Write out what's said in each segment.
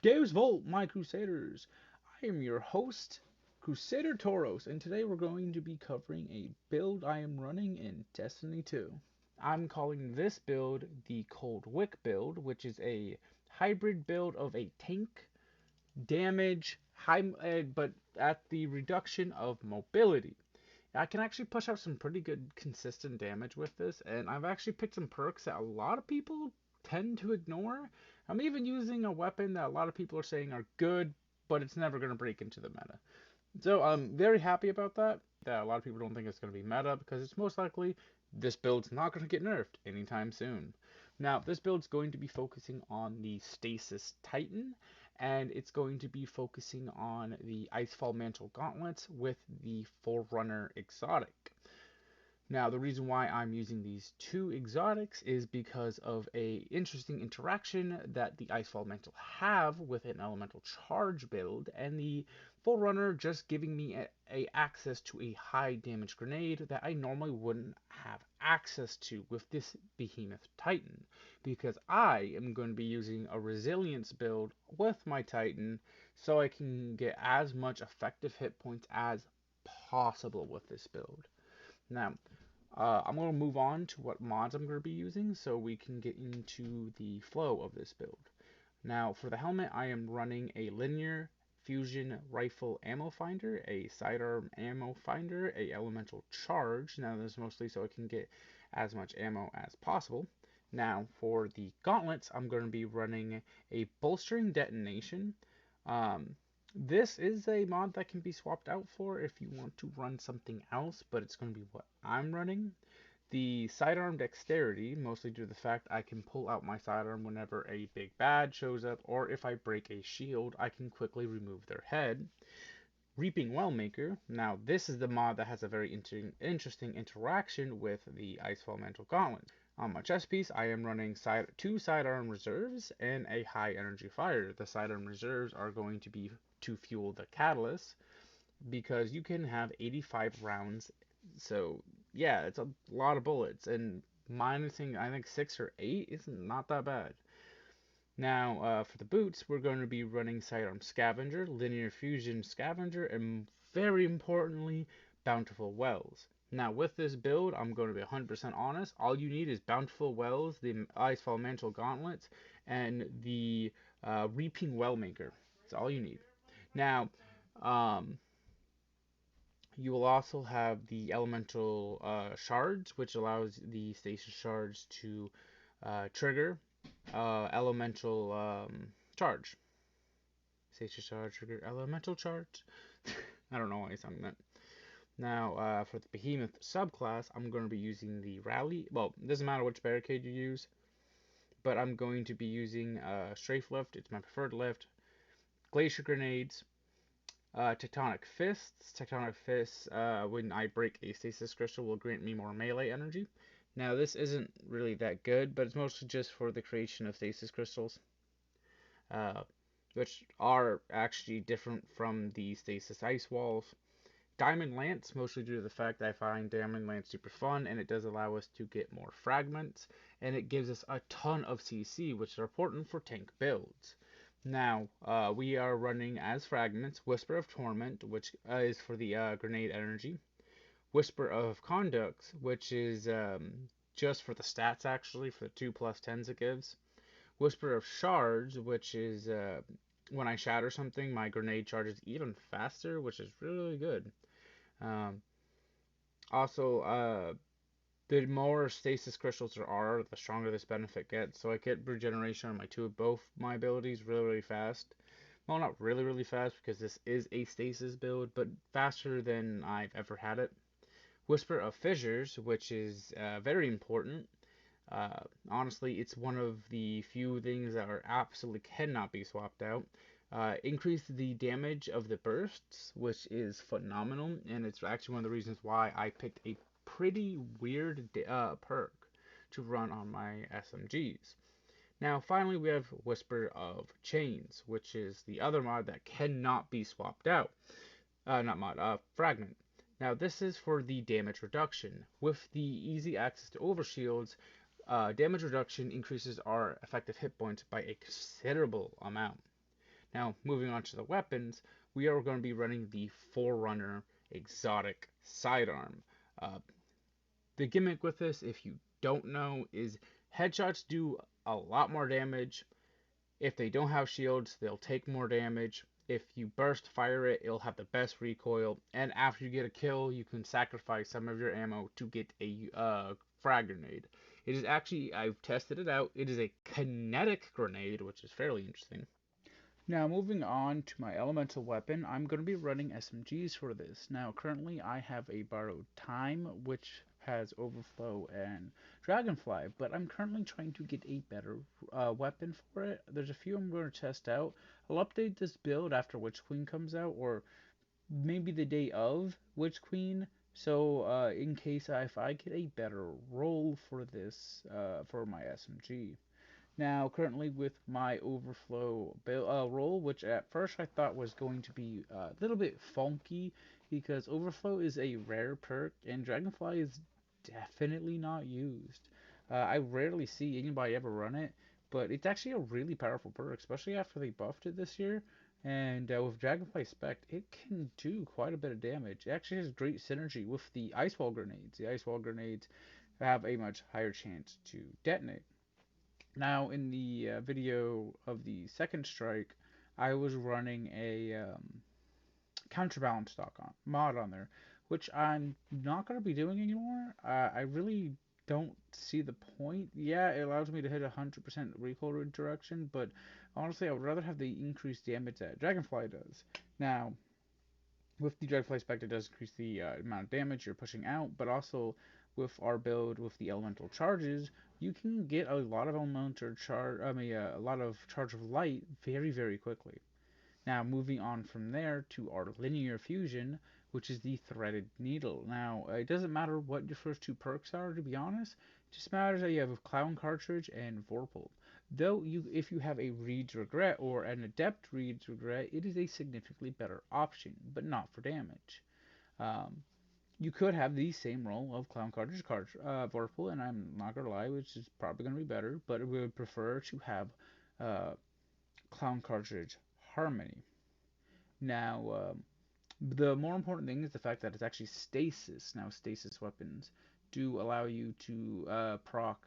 Games Volt, my Crusaders. I am your host, Crusader Tauros, and today we're going to be covering a build I am running in Destiny 2. I'm calling this build the Cold Wick build, which is a hybrid build of a tank, damage, but at the reduction of mobility. I can actually push out some pretty good consistent damage with this, and I've actually picked some perks that a lot of people tend to ignore. I'm even using a weapon that a lot of people are saying are good, but it's never going to break into the meta. So I'm very happy about that. That a lot of people don't think it's going to be meta because it's most likely this build's not going to get nerfed anytime soon. Now, this build's going to be focusing on the Stasis Titan, and it's going to be focusing on the Icefall Mantle Gauntlets with the Forerunner Exotic. Now, the reason why I'm using these two exotics is because of a interesting interaction that the Icefall Mantle have with an elemental charge build, and the Forerunner just giving me a access to a high damage grenade that I normally wouldn't have access to with this Behemoth Titan, because I am going to be using a resilience build with my Titan so I can get as much effective hit points as possible with this build. Now, I'm going to move on to what mods I'm going to be using so we can get into the flow of this build. Now, for the helmet, I am running a linear fusion rifle ammo finder, a sidearm ammo finder, a elemental charge. Now, this is mostly so I can get as much ammo as possible. Now, for the gauntlets, I'm going to be running a bolstering detonation. Um, this is a mod that can be swapped out for if you want to run something else, but it's going to be what I'm running. The sidearm dexterity, mostly due to the fact I can pull out my sidearm whenever a big bad shows up, or if I break a shield, I can quickly remove their head. Reaping Wellmaker, now this is the mod that has a very interesting interaction with the Icefall Mantle Gauntlet. On my chest piece, I am running two sidearm reserves and a high energy fire. The sidearm reserves are going to be to fuel the catalyst because you can have 85 rounds. So yeah, it's a lot of bullets, and minusing I think 6 or 8 is not that bad. Now, for the boots, we're going to be running Sidearm Scavenger, Linear Fusion Scavenger, and very importantly, Bountiful Wells. Now, with this build, I'm going to be 100% honest. All you need is Bountiful Wells, the Icefall Mantle Gauntlets, and the Reaping Wellmaker. That's all you need. Now, um, you will also have the Elemental Shards, which allows the Stasis Shards to trigger elemental charge. Stasis charge trigger elemental charge. I don't know why I sung that. Now, for the Behemoth subclass, I'm going to be using the Rally. Well, it doesn't matter which barricade you use, but I'm going to be using Strafe Lift. It's my preferred lift. Glacier Grenades. Tectonic Fists. Tectonic Fists, when I break a Stasis Crystal, will grant me more melee energy. Now, this isn't really that good, but it's mostly just for the creation of Stasis Crystals, uh, which are actually different from the Stasis Ice Walls. Diamond Lance, mostly due to the fact that I find Diamond Lance super fun, and it does allow us to get more fragments, and it gives us a ton of CC, which are important for tank builds. Now, we are running as fragments Whisper of Torment, which is for the grenade energy. Whisper of Conduct, which is just for the stats actually, for the 2+10s it gives. Whisper of Shards, which is when I shatter something, my grenade charges even faster, which is really good. Um, also, the more stasis crystals there are, the stronger this benefit gets. So I get regeneration on both my abilities really fast. Well, not really fast because this is a stasis build, but faster than I've ever had it. Whisper of Fissures, which is very important. Honestly, it's one of the few things that are absolutely cannot be swapped out. Increase the damage of the bursts, which is phenomenal, and it's actually one of the reasons why I picked a pretty weird perk to run on my SMGs. Now, finally, we have Whisper of Chains, which is the other mod that cannot be swapped out. Not mod, fragment. Now, this is for the damage reduction. With the easy access to overshields, damage reduction increases our effective hit points by a considerable amount. Now, moving on to the weapons, we are going to be running the Forerunner Exotic Sidearm. Uh, the gimmick with this, if you don't know, is headshots do a lot more damage. If they don't have shields, they'll take more damage. If you burst fire it, it'll have the best recoil. And after you get a kill, you can sacrifice some of your ammo to get a frag grenade. It is actually, I've tested it out. It is a kinetic grenade, which is fairly interesting. Now, moving on to my elemental weapon, I'm going to be running SMGs for this. Now, currently, I have a borrowed time, which has overflow and dragonfly, but I'm currently trying to get a better weapon for it. There's a few I'm going to test out. I'll update this build after Witch Queen comes out, or maybe the day of Witch Queen. So, in case if I get a better roll for this, for my SMG. Now, currently with my overflow roll, which at first I thought was going to be a little bit funky because overflow is a rare perk and dragonfly is definitely not used. I rarely see anybody ever run it, but it's actually a really powerful perk, especially after they buffed it this year. And with Dragonfly Spect, it can do quite a bit of damage. It actually has great synergy with the Ice Wall grenades. The Ice Wall grenades have a much higher chance to detonate. Now, in the video of the second strike, I was running a counterbalance stock on mod on there, which I'm not going to be doing anymore. I really don't see the point. Yeah, it allows me to hit 100% recoil redirection, but honestly, I would rather have the increased damage that Dragonfly does. Now, with the Dragonfly Spect, it does increase the amount of damage you're pushing out, but also with our build with the elemental charges, you can get a lot of elemental charge. I mean, a lot of charge of light very, very quickly. Now, moving on from there to our linear fusion, which is the threaded needle. Now, it doesn't matter what your first two perks are, to be honest. It just matters that you have a clown cartridge and Vorpal. Though if you have a Reed's Regret or an Adept Reed's Regret, it is a significantly better option, but not for damage. Um, you could have the same roll of Clown Cartridge Vorpal, and I'm not gonna lie, which is probably gonna be better, but we would prefer to have uh, Clown Cartridge Harmony. Now, the more important thing is the fact that it's actually stasis. Now, stasis weapons do allow you to proc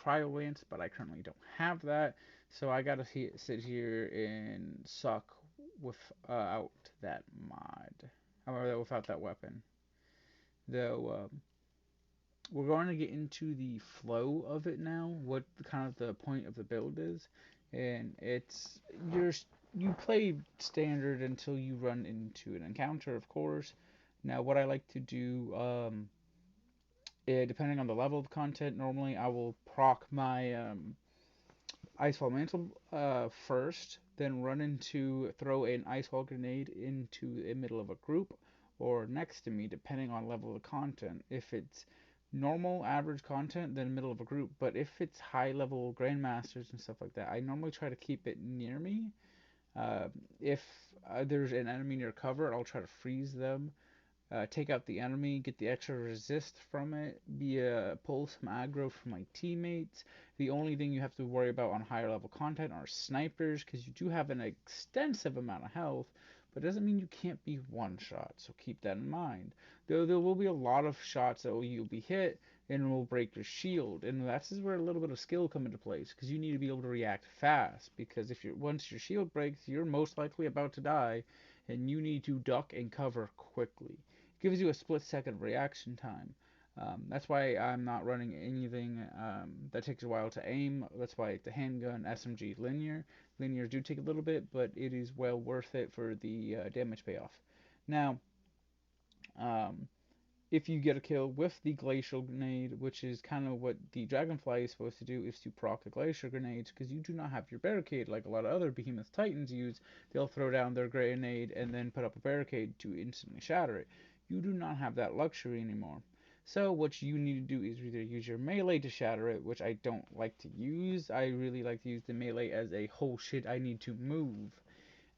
cryo lance, but I currently don't have that, so I gotta sit here and suck without that mod. However, without that weapon. Though we're going to get into the flow of it now, what kind of the point of the build is, and it's you play standard until you run into an encounter, of course. Now, what I like to do, depending on the level of content, normally I will proc my Icewall Mantle first, then run into throw an Icewall grenade into the middle of a group or next to me, depending on level of content. If it's normal average content, then middle of a group. But if it's high level grandmasters and stuff like that, I normally try to keep it near me. If there's an enemy near cover, I'll try to freeze them, take out the enemy, get the extra resist from it, pull some aggro from my teammates. The only thing you have to worry about on higher level content are snipers, because you do have an extensive amount of health, but it doesn't mean you can't be one shot, so keep that in mind. Though there will be a lot of shots that you'll be hit and will break your shield, and that's where a little bit of skill come into place, because you need to be able to react fast, because if once your shield breaks, you're most likely about to die, and you need to duck and cover quickly. Gives you a split-second reaction time. That's why I'm not running anything that takes a while to aim. That's why the handgun SMG linear. Linear do take a little bit, but it is well worth it for the damage payoff. Now, um, if you get a kill with the glacial grenade, which is kind of what the dragonfly is supposed to do, is to proc the glacial grenades, because you do not have your barricade like a lot of other behemoth titans use. They'll throw down their grenade and then put up a barricade to instantly shatter it. You do not have that luxury anymore. So what you need to do is either use your melee to shatter it, which I don't like to use. I really like to use the melee as a whole shit I need to move.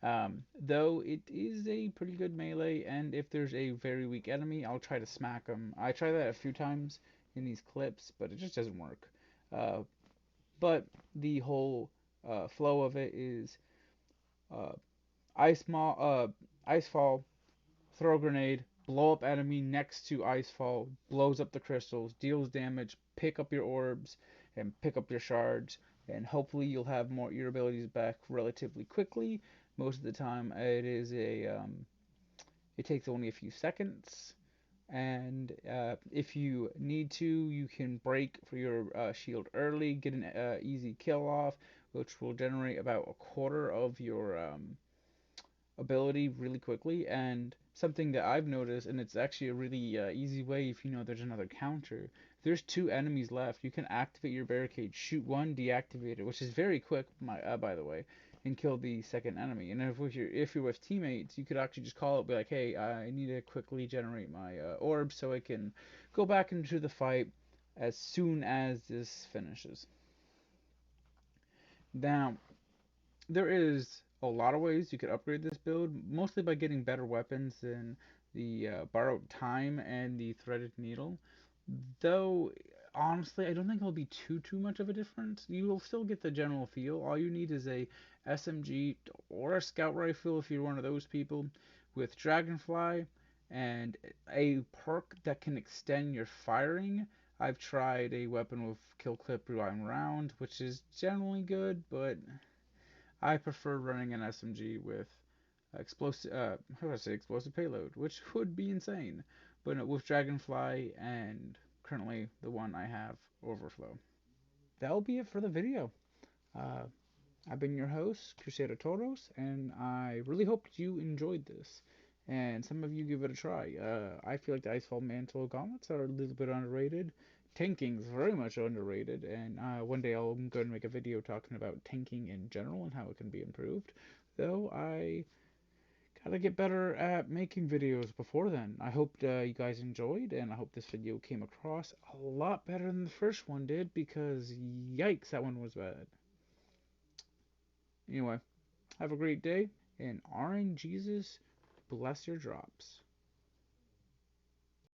Though it is a pretty good melee, and if there's a very weak enemy, I'll try to smack them. I try that a few times in these clips, but it just doesn't work. But the whole flow of it is ice mall, icefall, throw a grenade, blow up enemy next to icefall, blows up the crystals, deals damage, pick up your orbs, and pick up your shards, and hopefully you'll have more your abilities back relatively quickly. Most of the time, it takes only a few seconds. And if you need to, you can break for your shield early, get an easy kill off, which will generate about a quarter of your ability really quickly. And something that I've noticed, and it's actually a really easy way if you know there's another counter. If there's two enemies left, you can activate your barricade, shoot one, deactivate it, which is very quick, by the way, and kill the second enemy. And if you're with teammates, you could actually just call it, be like, hey, I need to quickly generate my orb so I can go back into the fight as soon as this finishes. Now, there is a lot of ways you could upgrade this build, mostly by getting better weapons than the borrowed time and the threaded needle. Though honestly, I don't think it'll be too much of a difference. You will still get the general feel. All you need is a SMG or a scout rifle if you're one of those people with Dragonfly and a perk that can extend your firing. I've tried a weapon with kill clip rewind round, which is generally good, but I prefer running an SMG with explosive, how do I say explosive payload, which would be insane. But no, with Dragonfly and currently the one I have, Overflow. That'll be it for the video. Uh, I've been your host, Crusader Toros, and I really hope you enjoyed this. And some of you give it a try. I feel like the Icefall Mantle Gauntlets are a little bit underrated. Tanking is very much underrated, and one day I'm going to make a video talking about tanking in general and how it can be improved. Though I gotta get better at making videos before then. I hope you guys enjoyed, and I hope this video came across a lot better than the first one did, because yikes, that one was bad. Anyway, have a great day, and RNGesus bless your drops.